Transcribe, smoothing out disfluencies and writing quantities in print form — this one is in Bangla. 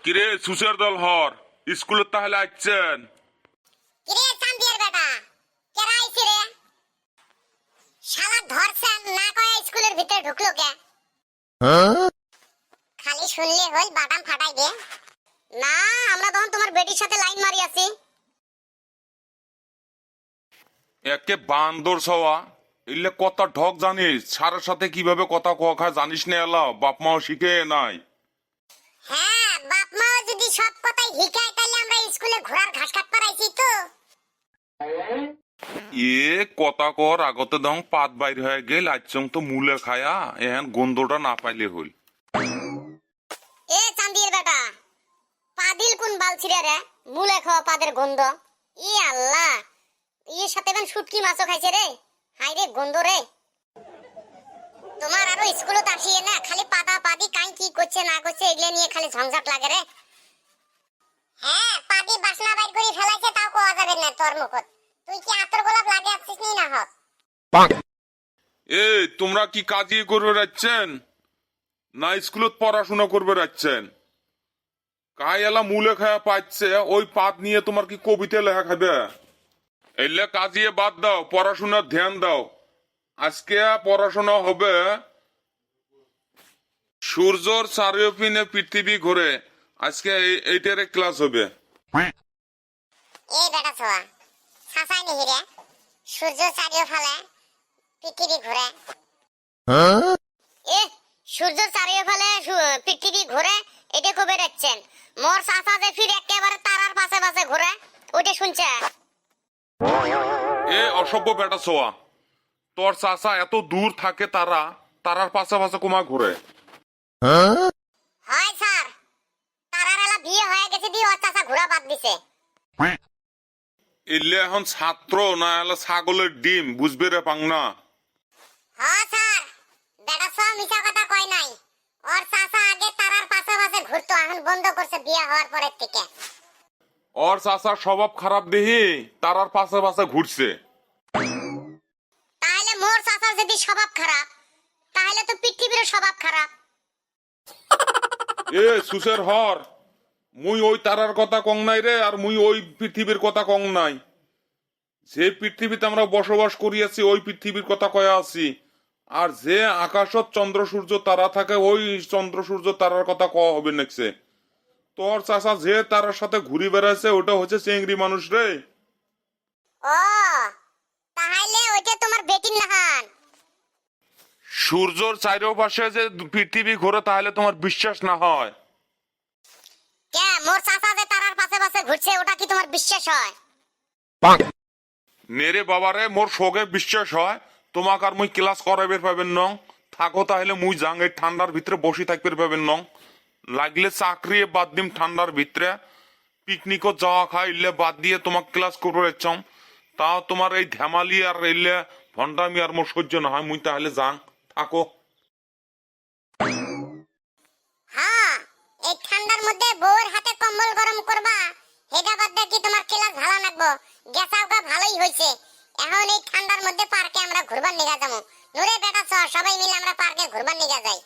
কিরে সুসের দল হর স্কুলে তাহলে আসছেন? কিরে চান্দিয়ার বেটা কেরা আইছে রে? শালা ধরছেন না কয় স্কুলের ভিতরে ঢুকলো কে? খালি শুনলে হল বাদাম ফাটাই দে। না আমরা তখন তোমার বেটির সাথে লাইন মারি আছি। একে বান্দর সওয়া ইল্লে কথা ঢক জানিস, সারের সাথে কিভাবে কথা কখা জানিস না, এলা বাপ মাও শিখে নাই। হ্যাঁ বাপ মাও যদি সব কথাই হিকায় তাহলে আমরা স্কুলে ঘোড়ার ঘাস কাট পারাইছি তো। এ কথা কর আগতে দং পাত বাইর হয়ে গেল আচ্ছং তো মূলে খায়া এহেন গন্ধটা না পাইলে হইল। এ চান্দিয়ার বেটা পাদিল কোন বালছিরে রে? মুলে খাওয়া পাদের গন্ধ। ই আল্লাহ ইয়ের সাথে এখন শুটকি মাছও খাইছে রে। হাই রে গন্ধ রে। তোমার আরো স্কুলত আসিয়ে না খালি পাতা পাদি কাই কি করছে না করছে এগুলো নিয়ে খালি ঝঞ্ঝাট লাগে রে। হ্যাঁ পাদি বাসনা বাইর করে ফেলাইছে তাও কোয়া যাবে না তোর মুখত। তুই কি আতর গোলাপ লাগে আসছিস নি না হক? এ তোমরা কি কাজই করবে যাচ্ছেন না স্কুলত পড়াশোনা করবে যাচ্ছেন? কাই এলা মূলে খায়া পাচ্ছে ওই পাত নিয়ে তোমার কি কবিতা লেখা খাবে? এলে কাজিয়ে বাদ দাও, পড়াশোনার ধ্যান দাও। আজকে পড়াশোনা হবে সূর্যর চারিওপিনে পৃথিবী ঘুরে। আজকে এইটারে ক্লাস হবে। এই বেটা ছোয়া সাসাই নিহি রে। সূর্য চারিও ফালে পৃথিবী ঘুরে। এ সূর্য চারিও ফালে পৃথিবী ঘুরে এটা কবে দেখছেন? মোর চাচা যে ফির একেবারে তারার পাশে পাশে ঘুরে ওইটা শুনছে। এ অসভ্য বেটা ছোয়া, তোর চাচা এত দূর থাকে তারার পাশে পাশে কুমা ঘুরে? হয় স্যার তারার এলা বিয়ে হয়ে গেছে দিয়ে ওর চাচা ঘোরা বাদ দিছে। এলে এখন ছাত্র না এলা ছাগলের ডিম বুঝবে রে পাংনা? হ্যাঁ স্যার বেটা সব মিছা কথা কয় নাই। ওর চাচা আগে তারার পাশে পাশে ঘুরতো এখন বন্ধ করছে বিয়ে হওয়ার পরের থেকে। ওর চাচার স্বভাব খারাপ দেহি তারার পাশে পাশে ঘুরছে। তাহলে মোর চাচার যদি স্বভাব খারাপ তাহলে তো পৃথিবীর স্বভাব খারাপ। এ সুসের হর মুই ওই তারার কথা কং নাই রে, আর মুই ওই পৃথিবীর কথা কং নাই। যে পৃথিবীতে আমরা বসবাস করিয়াছি ওই পৃথিবীর কথা কয়া আছি। আর যে আকাশত চন্দ্র সূর্য তারা থাকে ওই চন্দ্র সূর্য তারার কথা কওয়া হবে নেক্সে। তোর চাচা যে তারার সাথে ঘুরি বেড়াইছে ওটা হচ্ছে চেংড়ি মানুষ রে। ও তাহলে ওইটা তোমার বেটির নাহান। সূর্যর চারিপাশে যে পৃথিবী ঘোরে তাহলে তোমার বিশ্বাস না হয়? কে মোর চাচা যে তারার পাশে পাশে ঘুরছে ওটা কি তোমার বিশ্বাস হয়? নেরে বাবারে মোর শোকে বিশ্বাস হয়। তোমাকে আর মুই ক্লাস করাইবে পাবেন নং। থাকো তাহলে মুই যাং এই ঠান্ডার ভিতরে বসে থাকবে পাবেন নং। লাগলে চাকরি বাদ দিম ঠান্ডার ভিতরে, পিকনিকও যাওয়া খাই ইলে বাদ দিয়ে তোমাক ক্লাস করবো ইচ্ছাম। তাও তোমার এই ধ্যামালি আর ইলে ভন্ডামি আর মোর সহ্য না হয়। মুই তাহলে যাং, থাকো। হ্যাঁ এই ঠান্ডার মধ্যে বউর হাতে কম্বল গরম করবা হেডা বাদ দিয়ে কি তোমার ক্লাস ভালো লাগবো? গেছাওগা ভালোই হইছে। এখন এই ঠান্ডার মধ্যে পার্কে আমরা ঘুরবার নিগা যাবো। নুরে বেটা সবাই মিলে আমরা পার্কে ঘুরবার নিগা যাই।